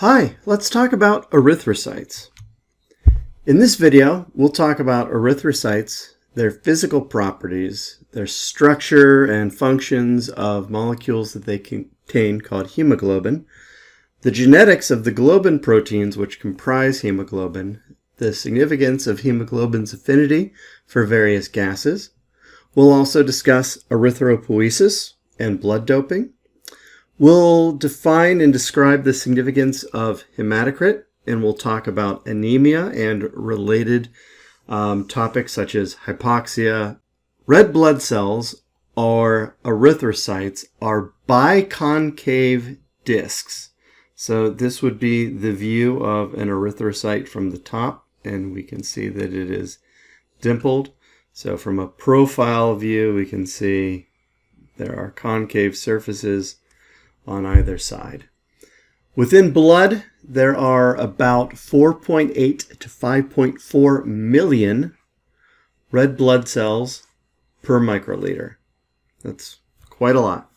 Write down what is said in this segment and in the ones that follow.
Hi, let's talk about erythrocytes. In this video, we'll talk about erythrocytes, their physical properties, their structure and functions of molecules that they contain called hemoglobin, the genetics of the globin proteins which comprise hemoglobin, the significance of hemoglobin's affinity for various gases. We'll also discuss erythropoiesis and blood doping. We'll define and describe the significance of hematocrit, and we'll talk about anemia and related topics such as hypoxia. Red blood cells, or erythrocytes, are biconcave discs. So this would be the view of an erythrocyte from the top, and we can see that it is dimpled. So from a profile view, we can see there are concave surfaces on either side. Within blood, there are about 4.8 to 5.4 million red blood cells per microliter. That's quite a lot.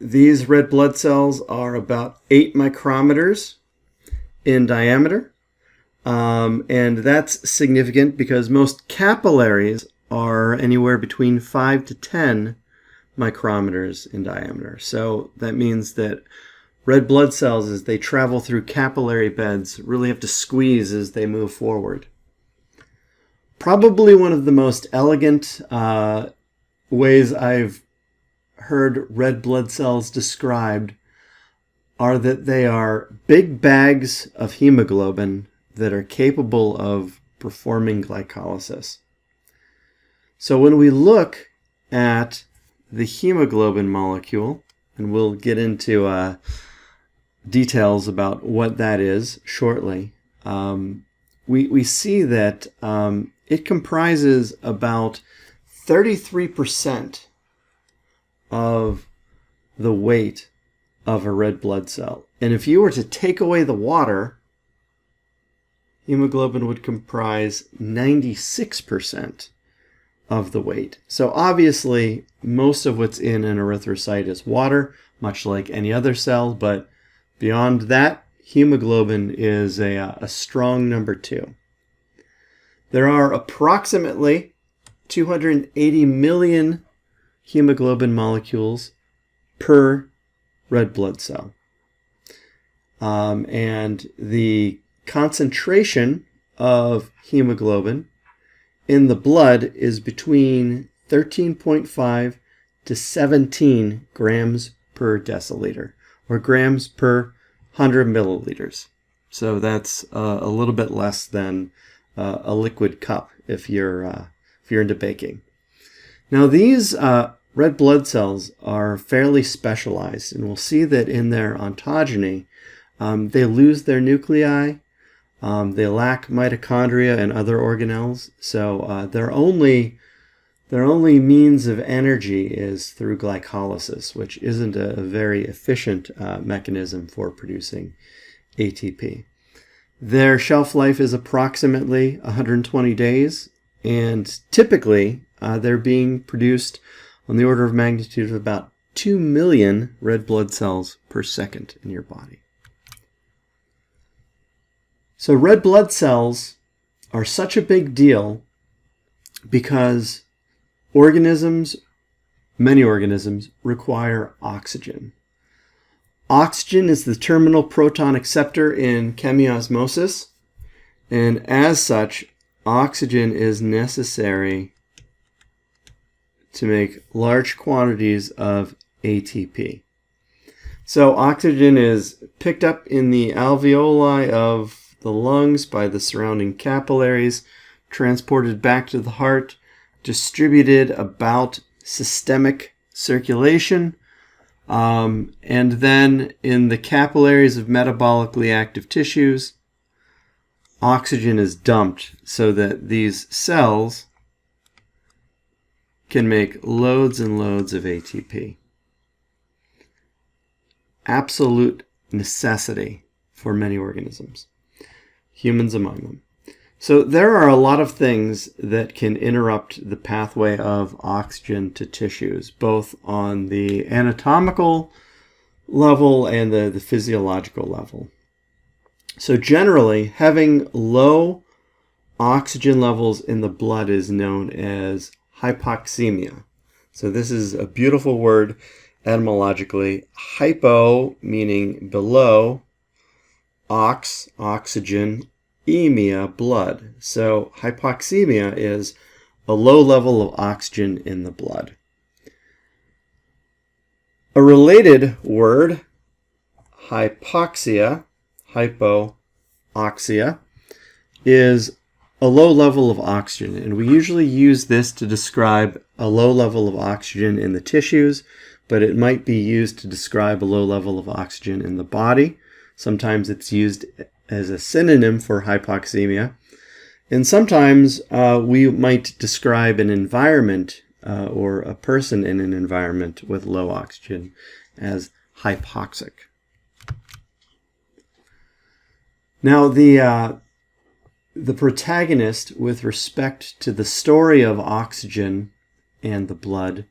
These red blood cells are about 8 micrometers in diameter. And that's significant because most capillaries are anywhere between 5 to 10 micrometers in diameter. So that means that red blood cells, as they travel through capillary beds, really have to squeeze as they move forward. Probably one of the most elegant ways I've heard red blood cells described are that they are big bags of hemoglobin that are capable of performing glycolysis. So when we look at the hemoglobin molecule, and we'll get into details about what that is shortly, we see that it comprises about 33% of the weight of a red blood cell. And if you were to take away the water, hemoglobin would comprise 96% of the weight. So obviously, most of what's in an erythrocyte is water, much like any other cell, but beyond that, hemoglobin is a strong number 2. There are approximately 280 million hemoglobin molecules per red blood cell. And the concentration of hemoglobin in the blood is between 13.5 to 17 grams per deciliter, or grams per 100 milliliters. So that's a little bit less than a liquid cup if you're into baking. Now these red blood cells are fairly specialized, and we'll see that in their ontogeny, they lose their nuclei. They lack mitochondria and other organelles, so their only means of energy is through glycolysis, which isn't a very efficient mechanism for producing ATP. Their shelf life is approximately 120 days, and typically they're being produced on the order of magnitude of about 2 million red blood cells per second in your body. So red blood cells are such a big deal because many organisms require oxygen. Oxygen is the terminal proton acceptor in chemiosmosis, and as such, oxygen is necessary to make large quantities of ATP. So oxygen is picked up in the alveoli of the lungs by the surrounding capillaries, transported back to the heart, distributed about systemic circulation, and then in the capillaries of metabolically active tissues, oxygen is dumped so that these cells can make loads and loads of ATP. Absolute necessity for many organisms, humans among them. So there are a lot of things that can interrupt the pathway of oxygen to tissues, both on the anatomical level and the physiological level. So generally, having low oxygen levels in the blood is known as hypoxemia. So this is a beautiful word etymologically. Hypo meaning below, oxygen, emia, blood. So hypoxemia is a low level of oxygen in the blood. A related word, hypoxia, hypoxia, is a low level of oxygen, and we usually use this to describe a low level of oxygen in the tissues, but it might be used to describe a low level of oxygen in the body. Sometimes it's used as a synonym for hypoxemia, and sometimes we might describe an environment or a person in an environment with low oxygen as hypoxic. Now, the protagonist with respect to the story of oxygen and the blood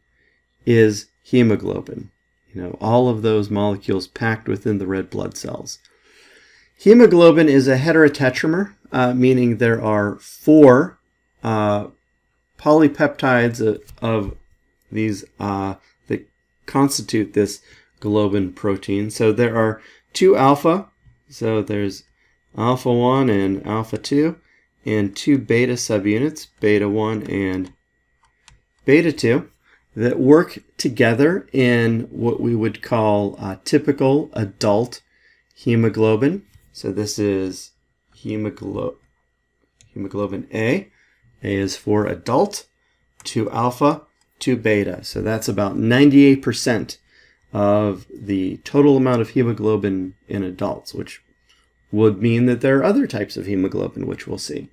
is hemoglobin. All of those molecules packed within the red blood cells. Hemoglobin is a heterotetramer, meaning there are 4 polypeptides of these that constitute this globin protein. So there are 2 alpha, so there's alpha 1 and alpha 2, and 2 beta subunits, beta 1 and beta 2, that work together in what we would call typical adult hemoglobin. So this is hemoglobin A. A is for adult, 2 alpha, 2 beta. So that's about 98% of the total amount of hemoglobin in adults, which would mean that there are other types of hemoglobin, which we'll see.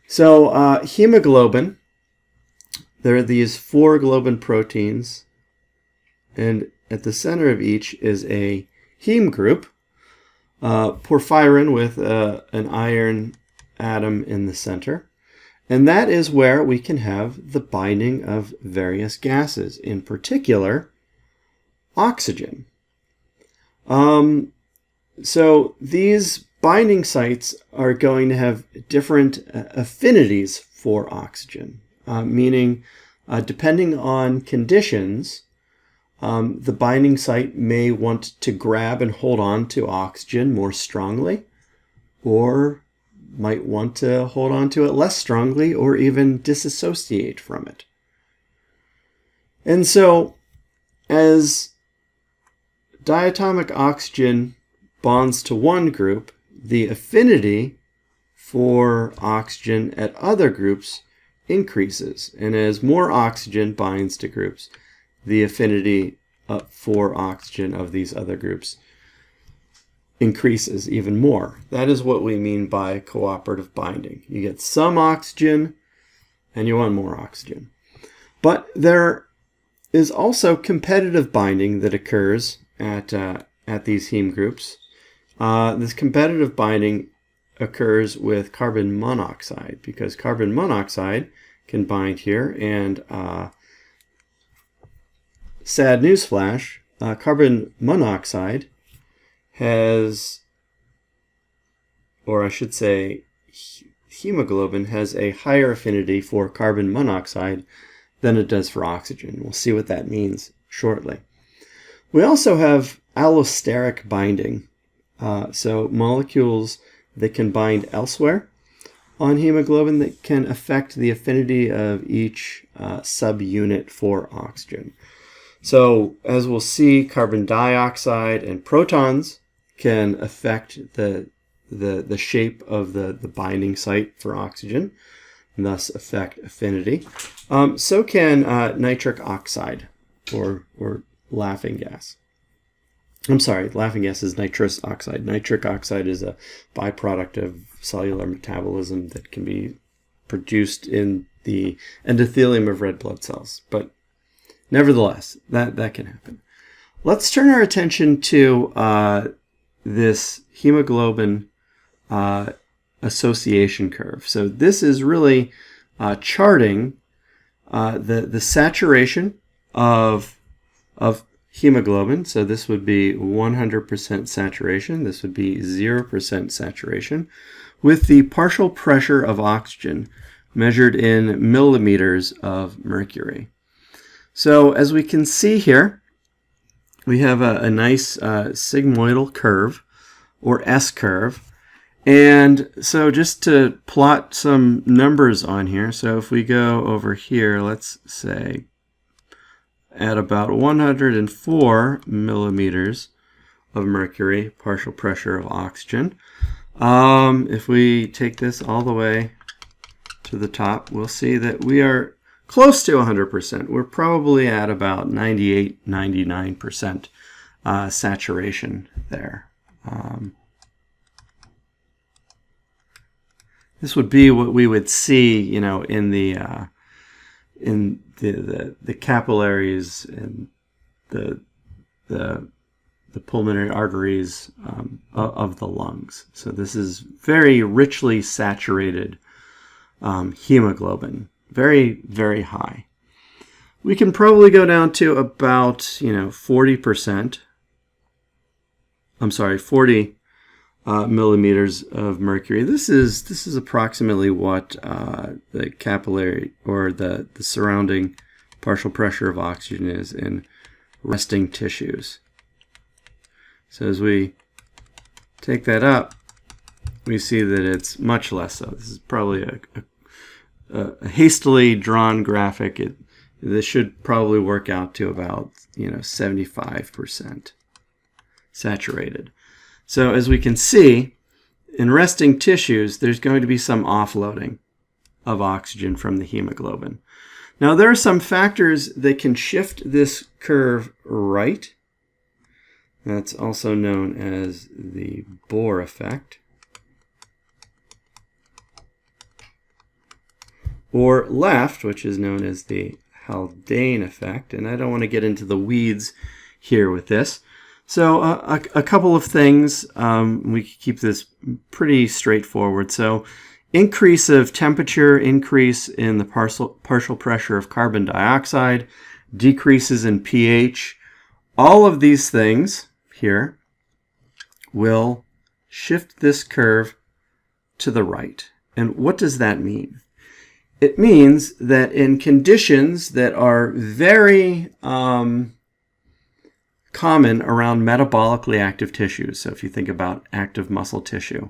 So hemoglobin, there are these 4 globin proteins, and at the center of each is a heme group, porphyrin with an iron atom in the center. And that is where we can have the binding of various gases, in particular, oxygen. So these binding sites are going to have different affinities for oxygen, meaning depending on conditions, the binding site may want to grab and hold on to oxygen more strongly, or might want to hold on to it less strongly, or even disassociate from it. And so, as diatomic oxygen bonds to one group, the affinity for oxygen at other groups increases. And as more oxygen binds to groups, the affinity for oxygen of these other groups increases even more. That is what we mean by cooperative binding. You get some oxygen and you want more oxygen. But there is also competitive binding that occurs at these heme groups. This competitive binding occurs with carbon monoxide, because carbon monoxide can bind here, and sad news flash, carbon monoxide has, or I should say, hemoglobin has a higher affinity for carbon monoxide than it does for oxygen. We'll see what that means shortly. We also have allosteric binding, so molecules that can bind elsewhere on hemoglobin that can affect the affinity of each subunit for oxygen. So as we'll see, carbon dioxide and protons can affect the shape of the binding site for oxygen, and thus affect affinity. So can nitric oxide, or laughing gas. I'm sorry, laughing gas is nitrous oxide. Nitric oxide is a byproduct of cellular metabolism that can be produced in the endothelium of red blood cells. But nevertheless, that can happen. Let's turn our attention to this hemoglobin association curve. So this is really charting the saturation of hemoglobin. So this would be 100% saturation. This would be 0% saturation, with the partial pressure of oxygen measured in millimeters of mercury. So as we can see here, we have a nice sigmoidal curve, or S-curve. And so just to plot some numbers on here, so if we go over here, let's say at about 104 millimeters of mercury, partial pressure of oxygen, if we take this all the way to the top, we'll see that we are close to 100%. We're probably at about 98, 99% saturation there. This would be what we would see, you know, in the capillaries and the pulmonary arteries of the lungs. So this is very richly saturated hemoglobin, very, very high. We can probably go down to about, 40%. I'm sorry, 40 millimeters of mercury. This is approximately what the capillary, or the surrounding partial pressure of oxygen, is in resting tissues. So as we take that up, we see that it's much less so. This is probably a hastily drawn graphic. This should probably work out to about 75% saturated. So as we can see, in resting tissues, there's going to be some offloading of oxygen from the hemoglobin. Now, there are some factors that can shift this curve right. That's also known as the Bohr effect, or left, which is known as the Haldane effect. And I don't want to get into the weeds here with this. So a couple of things, we can keep this pretty straightforward. So increase of temperature, increase in the partial pressure of carbon dioxide, decreases in pH. All of these things here will shift this curve to the right. And what does that mean? It means that in conditions that are very common around metabolically active tissues, so if you think about active muscle tissue,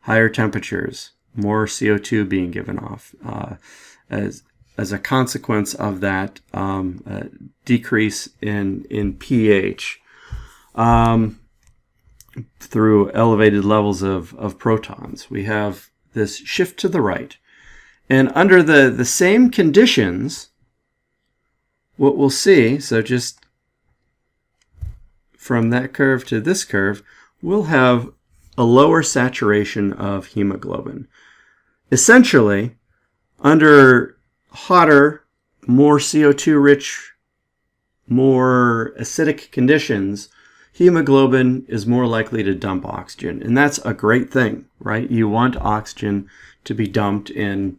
higher temperatures, more CO2 being given off, as a consequence of that decrease in pH through elevated levels of protons, we have this shift to the right. And under the same conditions, what we'll see, so just from that curve to this curve, we'll have a lower saturation of hemoglobin. Essentially, under hotter, more CO2-rich, more acidic conditions, hemoglobin is more likely to dump oxygen. And that's a great thing, right? You want oxygen to be dumped in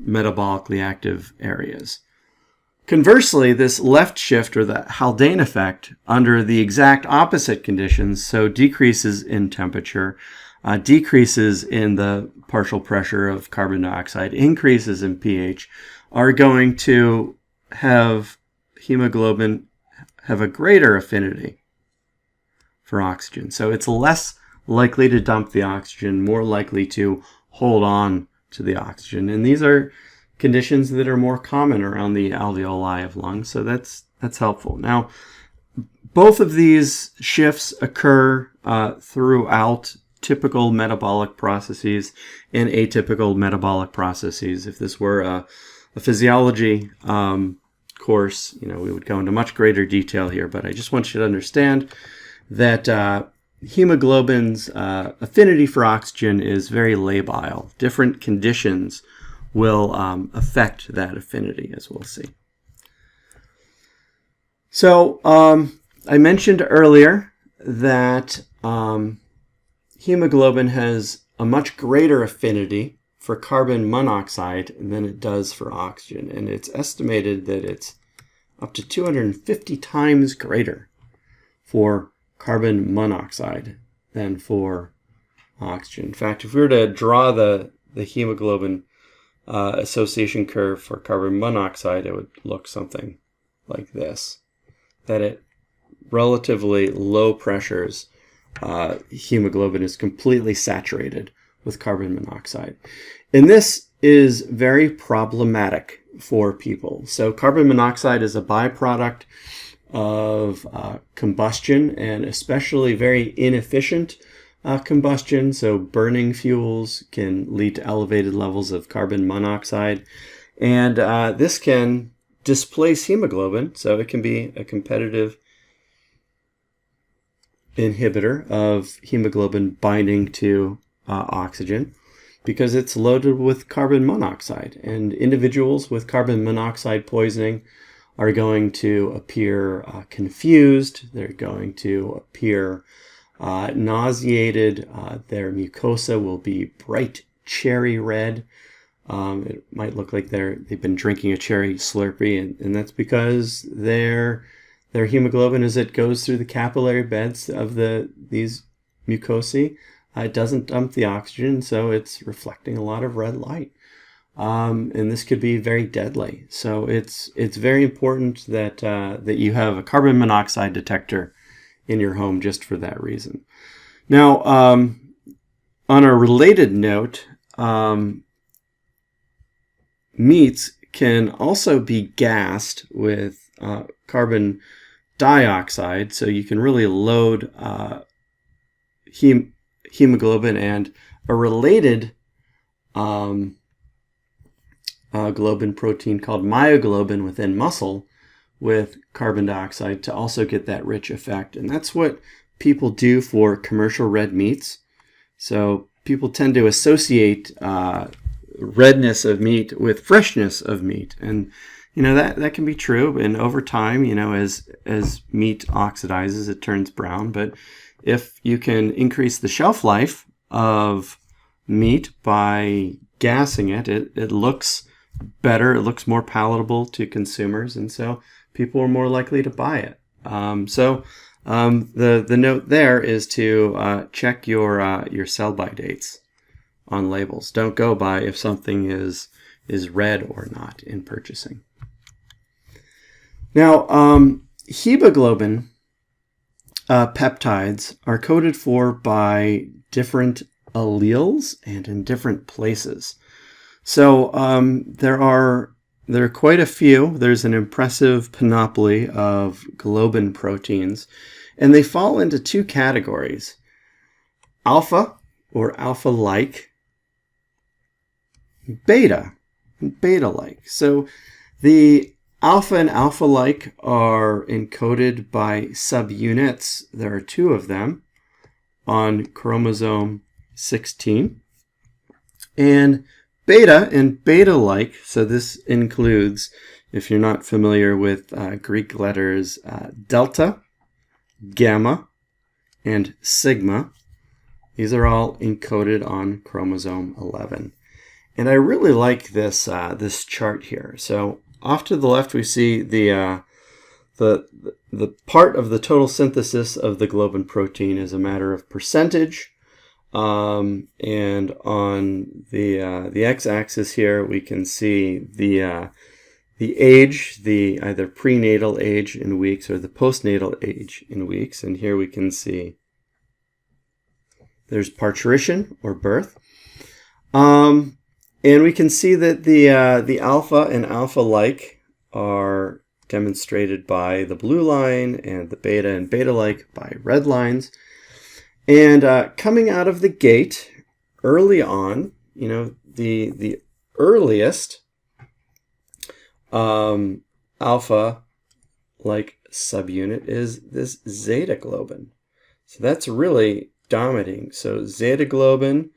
metabolically active areas. Conversely, this left shift, or the Haldane effect, under the exact opposite conditions, so decreases in temperature, decreases in the partial pressure of carbon dioxide, increases in pH, are going to have hemoglobin have a greater affinity for oxygen. So it's less likely to dump the oxygen, more likely to hold on to the oxygen. And these are conditions that are more common around the alveoli of lungs, so that's helpful. Now, both of these shifts occur throughout typical metabolic processes and atypical metabolic processes. If this were a physiology course, we would go into much greater detail here, but I just want you to understand that hemoglobin's affinity for oxygen is very labile. Different conditions will affect that affinity, as we'll see. So I mentioned earlier that hemoglobin has a much greater affinity for carbon monoxide than it does for oxygen, and it's estimated that it's up to 250 times greater for carbon monoxide than for oxygen. In fact, if we were to draw the hemoglobin association curve for carbon monoxide, it would look something like this. That at relatively low pressures, hemoglobin is completely saturated with carbon monoxide. And this is very problematic for people. So carbon monoxide is a byproduct of combustion, and especially very inefficient combustion. So burning fuels can lead to elevated levels of carbon monoxide, and this can displace hemoglobin, so it can be a competitive inhibitor of hemoglobin binding to oxygen, because it's loaded with carbon monoxide. And individuals with carbon monoxide poisoning are going to appear confused. They're going to appear nauseated. Their mucosa will be bright cherry red. It might look like they've been drinking a cherry Slurpee, and that's because their hemoglobin, as it goes through the capillary beds of these mucosae, it doesn't dump the oxygen, so it's reflecting a lot of red light. And this could be very deadly. So it's very important that that you have a carbon monoxide detector in your home just for that reason. Now, on a related note, meats can also be gassed with carbon dioxide, so you can really load hemoglobin and a related globin protein called myoglobin within muscle with carbon dioxide to also get that rich effect. And that's what people do for commercial red meats. So people tend to associate redness of meat with freshness of meat, and that can be true. And over time, as meat oxidizes, it turns brown. But if you can increase the shelf life of meat by gassing it, it looks better. It looks more palatable to consumers, and so people are more likely to buy it. The note there is to check your sell-by dates on labels. Don't go by if something is red or not in purchasing. Now, hemoglobin peptides are coded for by different alleles and in different places. So there are quite a few. There's an impressive panoply of globin proteins, and they fall into two categories: alpha, or alpha-like, beta, and beta-like. So the alpha and alpha-like are encoded by subunits. There are two of them on chromosome 16. And beta and beta-like, so this includes, if you're not familiar with Greek letters, delta, gamma, and sigma. These are all encoded on chromosome 11. And I really like this chart here. So off to the left, we see the part of the total synthesis of the globin protein is a matter of percentage. And on the x-axis here, we can see the age, the either prenatal age in weeks or the postnatal age in weeks. And here we can see there's parturition or birth. And we can see that the alpha and alpha-like are demonstrated by the blue line, and the beta and beta-like by red lines. And coming out of the gate early on, the earliest alpha-like subunit is this zeta globin. So that's really dominating. So zeta globin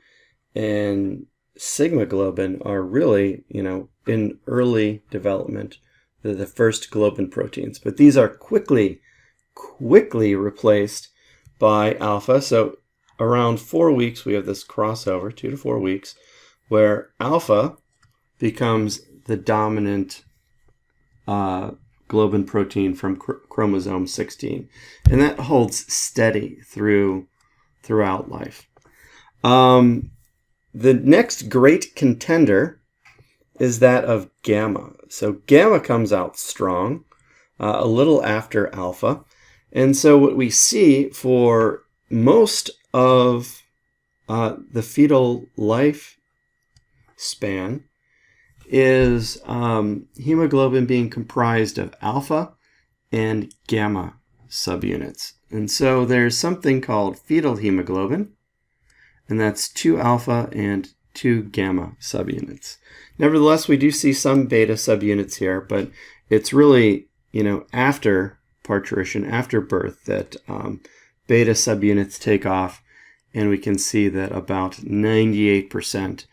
and sigma globin are really, in early development, the first globin proteins. But these are quickly replaced by alpha. So around 4 weeks, we have this crossover, 2 to 4 weeks, where alpha becomes the dominant hemoglobin protein from chromosome 16. And that holds steady throughout life. The next great contender is that of gamma. So gamma comes out strong a little after alpha. And so what we see for most of the fetal life span is hemoglobin being comprised of alpha and gamma subunits. And so there's something called fetal hemoglobin, and that's 2 alpha and 2 gamma subunits. Nevertheless, we do see some beta subunits here, but it's really, after parturition, after birth, that beta subunits take off, and we can see that about 98%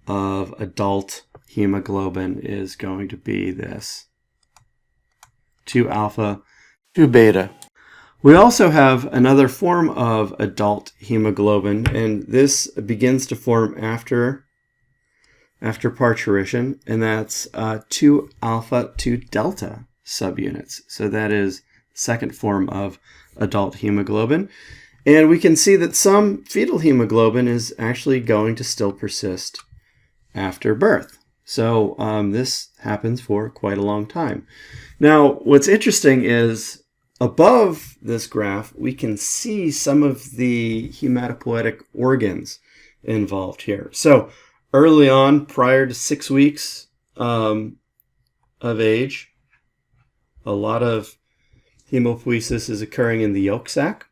of adult hemoglobin is going to be this 2 alpha, 2 beta. We also have another form of adult hemoglobin, and this begins to form after parturition, and that's 2 alpha, 2 delta subunits. So that is the second form of adult hemoglobin. And we can see that some fetal hemoglobin is actually going to still persist after birth. So this happens for quite a long time. Now, what's interesting is above this graph, we can see some of the hematopoietic organs involved here. So early on, prior to 6 weeks of age, a lot of hemopoiesis is occurring in the yolk sac.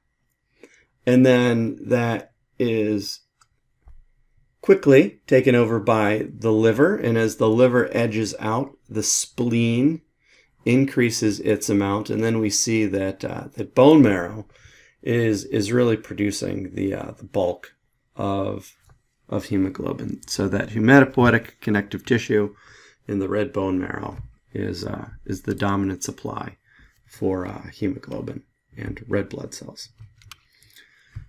And then that is quickly taken over by the liver. And as the liver edges out, the spleen increases its amount, and then we see that that bone marrow is really producing the bulk of hemoglobin. So that hematopoietic connective tissue in the red bone marrow is the dominant supply for hemoglobin and red blood cells.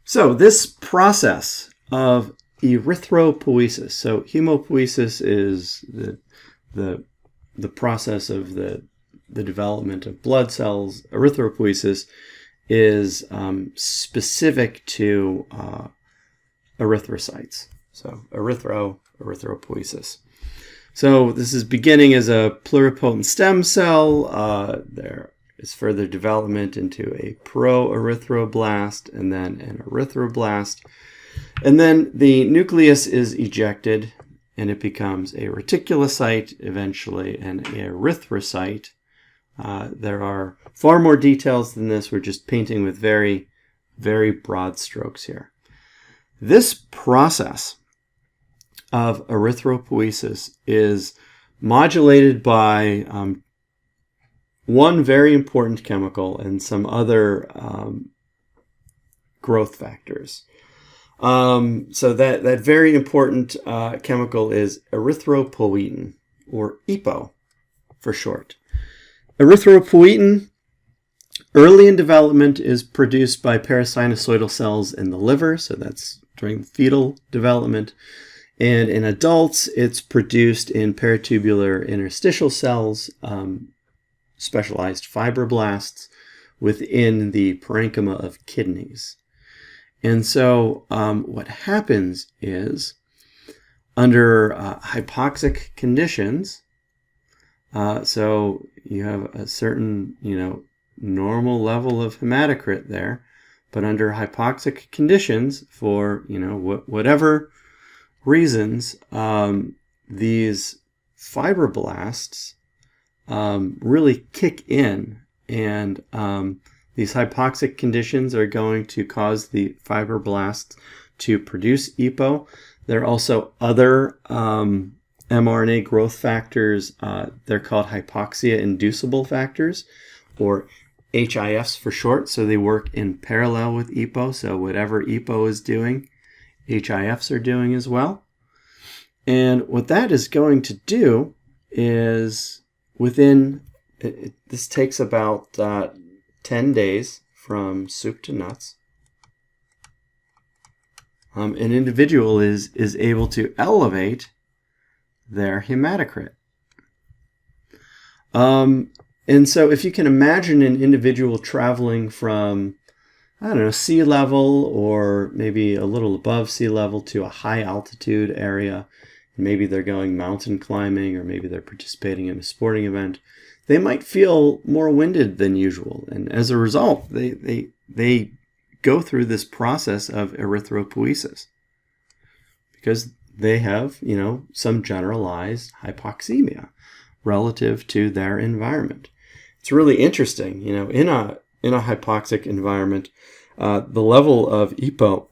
So this process of erythropoiesis. So hemopoiesis is the process of the development of blood cells. Erythropoiesis is specific to erythrocytes. So erythropoiesis. So this is beginning as a pluripotent stem cell. There is further development into a proerythroblast and then an erythroblast. And then the nucleus is ejected and it becomes a reticulocyte, eventually an erythrocyte. There are far more details than this. We're just painting with very, very broad strokes here. This process of erythropoiesis is modulated by one very important chemical and some other growth factors. So that very important chemical is erythropoietin, or EPO for short. Erythropoietin, early in development, is produced by parasinusoidal cells in the liver, so that's during fetal development. And in adults, it's produced in peritubular interstitial cells, specialized fibroblasts within the parenchyma of kidneys. And so what happens is, under hypoxic conditions, so you have a certain, normal level of hematocrit there, but under hypoxic conditions, for, whatever reasons, these fibroblasts really kick in, and these hypoxic conditions are going to cause the fibroblasts to produce EPO. There are also other mRNA growth factors. They're called hypoxia-inducible factors, or HIFs for short. So they work in parallel with EPO. So whatever EPO is doing, HIFs are doing as well. And what that is going to do is, this takes about 10 days from soup to nuts. An individual is able to elevate their hematocrit. And And so if you can imagine an individual traveling from, I don't know, sea level or maybe a little above sea level to a high altitude area, and maybe they're going mountain climbing or maybe they're participating in a sporting event, they might feel more winded than usual. And as a result, they go through this process of erythropoiesis because they have, some generalized hypoxemia relative to their environment. It's really interesting, in a hypoxic environment, the level of EPO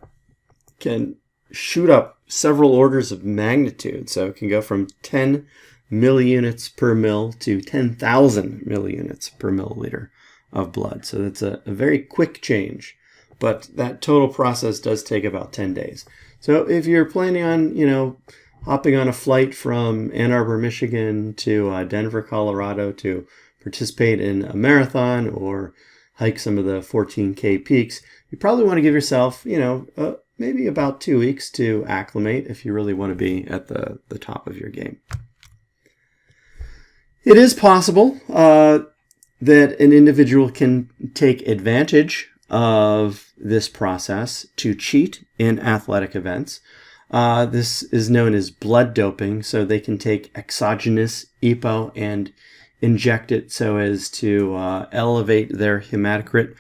can shoot up several orders of magnitude. So it can go from 10 milliunits per mil to 10,000 milliunits per milliliter of blood. So that's a very quick change, but that total process does take about 10 days. So if you're planning on, hopping on a flight from Ann Arbor, Michigan to Denver, Colorado to participate in a marathon or hike some of the 14K peaks, you probably want to give yourself, maybe about 2 weeks to acclimate if you really want to be at the top of your game. It is possible that an individual can take advantage of this process to cheat in athletic events. This is known as blood doping, so they can take exogenous EPO and inject it so as to elevate their hematocrit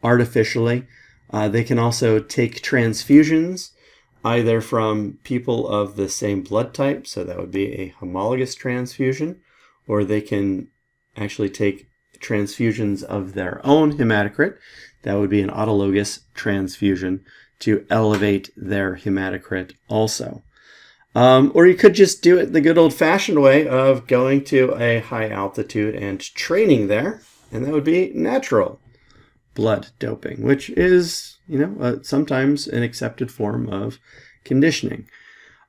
artificially. They can also take transfusions either from people of the same blood type, so that would be a homologous transfusion, or they can actually take transfusions of their own hematocrit. That would be an autologous transfusion to elevate their hematocrit also. Or you could just do it the good old-fashioned way of going to a high altitude and training there, and that would be natural blood doping, which is, sometimes an accepted form of conditioning.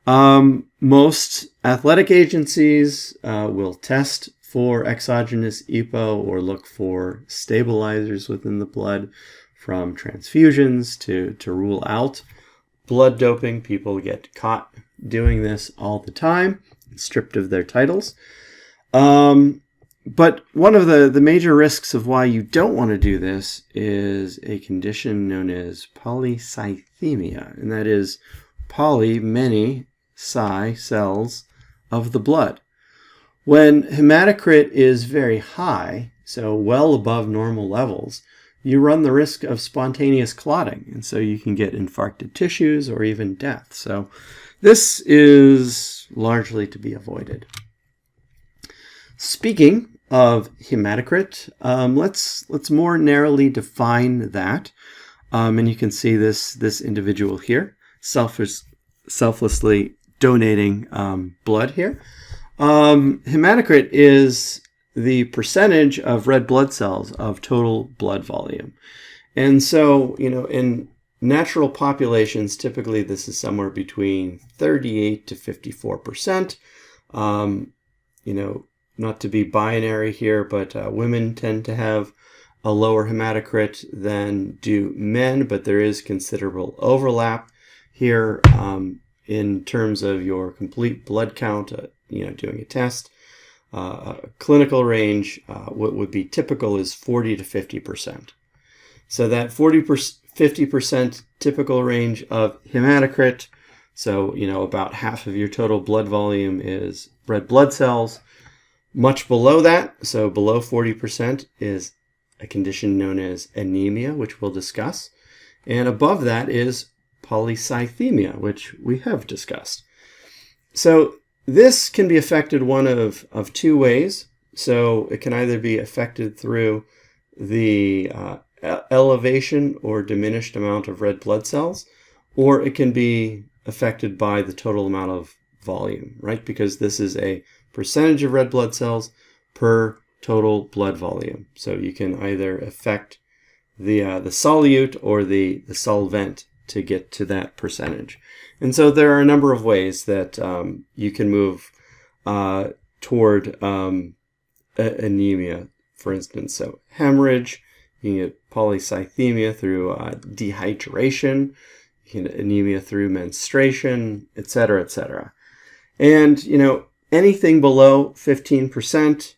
Most athletic agencies will test for exogenous EPO or look for stabilizers within the blood from transfusions to rule out blood doping. People get caught doing this all the time, stripped of their titles. But one of the major risks of why you don't want to do this is a condition known as polycythemia, and that is poly, many, cy, cells of the blood. When hematocrit is very high, so well above normal levels, you run the risk of spontaneous clotting, and so you can get infarcted tissues or even death. So this is largely to be avoided. Speaking of hematocrit, let's more narrowly define that. And you can see this individual here, selflessly donating blood here. Hematocrit is the percentage of red blood cells of total blood volume. And so, in natural populations, typically this is somewhere between 38 to 54%. Not to be binary here, but women tend to have a lower hematocrit than do men, but there is considerable overlap here in terms of your complete blood count, doing a test. Clinical range, what would be typical is 40 to 50%. So that 50% typical range of hematocrit, so, about half of your total blood volume is red blood cells. Much below that, so below 40%, is a condition known as anemia, which we'll discuss. And above that is polycythemia, which we have discussed. So this can be affected one of two ways. So it can either be affected through the elevation or diminished amount of red blood cells, or it can be affected by the total amount of volume, right? Because this is a percentage of red blood cells per total blood volume. So you can either affect the solute or the solvent to get to that percentage. And so there are a number of ways that you can move toward anemia, for instance. So hemorrhage, you can get polycythemia through dehydration, you can get anemia through menstruation, etc., etc. And, anything below 15%,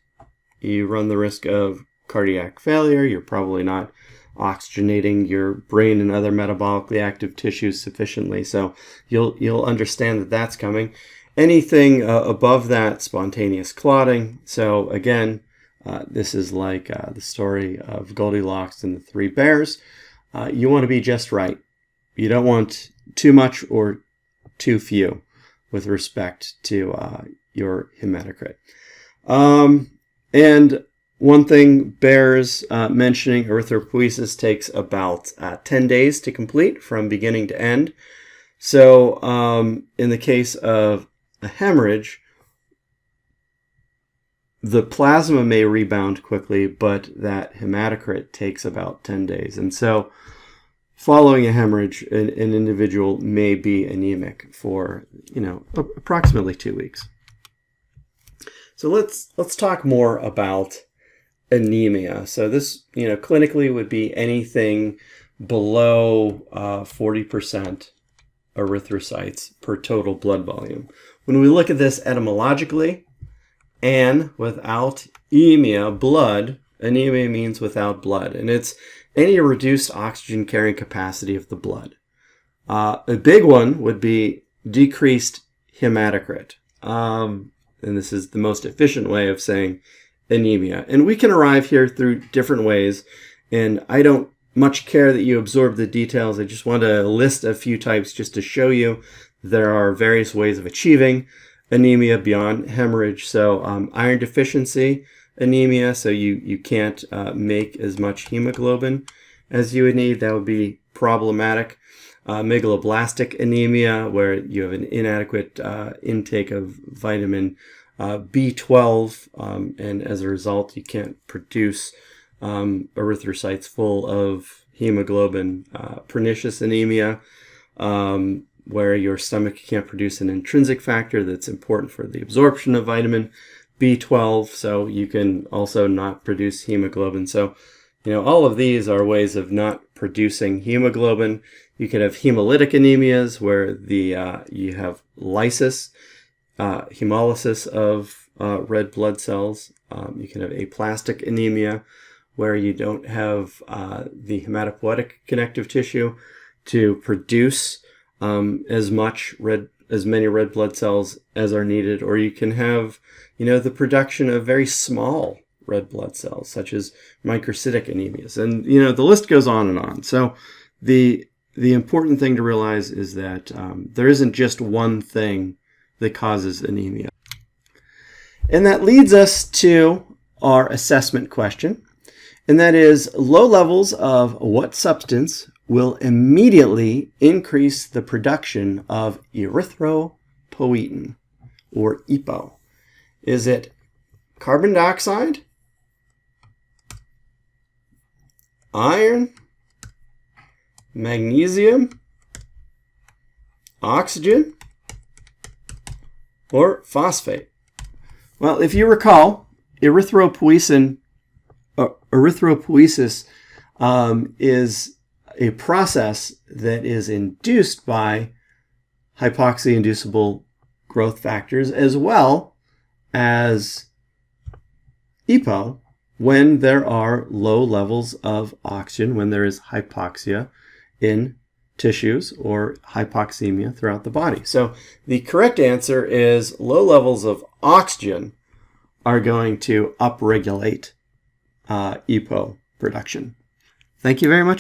you run the risk of cardiac failure. You're probably not oxygenating your brain and other metabolically active tissues sufficiently. So you'll understand that that's coming. Anything above that, spontaneous clotting. So again, this is like the story of Goldilocks and the Three Bears. You want to be just right. You don't want too much or too few with respect to your hematocrit. And one thing bears mentioning, erythropoiesis takes about 10 days to complete from beginning to end. So in the case of a hemorrhage, the plasma may rebound quickly, but that hematocrit takes about 10 days. And so following a hemorrhage, an individual may be anemic for, approximately 2 weeks. So let's talk more about anemia. So this, clinically would be anything below 40% erythrocytes per total blood volume. When we look at this etymologically, and without emia, blood, anemia means without blood, and it's any reduced oxygen carrying capacity of the blood. A big one would be decreased hematocrit. And this is the most efficient way of saying anemia. And we can arrive here through different ways, and I don't much care that you absorb the details. I just want to list a few types just to show you there are various ways of achieving anemia beyond hemorrhage. So iron deficiency anemia, so you can't make as much hemoglobin as you would need. That would be problematic. Megaloblastic anemia, where you have an inadequate intake of vitamin B12, and as a result, you can't produce erythrocytes full of hemoglobin. Pernicious anemia, where your stomach can't produce an intrinsic factor that's important for the absorption of vitamin B12, so you can also not produce hemoglobin. So, all of these are ways of not producing hemoglobin. You can have hemolytic anemias, where you have lysis, hemolysis of red blood cells. You can have aplastic anemia, where you don't have the hematopoietic connective tissue to produce as many red blood cells as are needed. Or you can have, the production of very small red blood cells, such as microcytic anemias. And, the list goes on and on. So the important thing to realize is that there isn't just one thing that causes anemia. And that leads us to our assessment question, and that is, low levels of what substance will immediately increase the production of erythropoietin, or EPO? Is it carbon dioxide, iron, magnesium, oxygen, or phosphate? Well, if you recall, erythropoiesis is a process that is induced by hypoxia-inducible growth factors, as well as EPO, when there are low levels of oxygen, when there is hypoxia in tissues or hypoxemia throughout the body. So the correct answer is low levels of oxygen are going to upregulate EPO production. Thank you very much.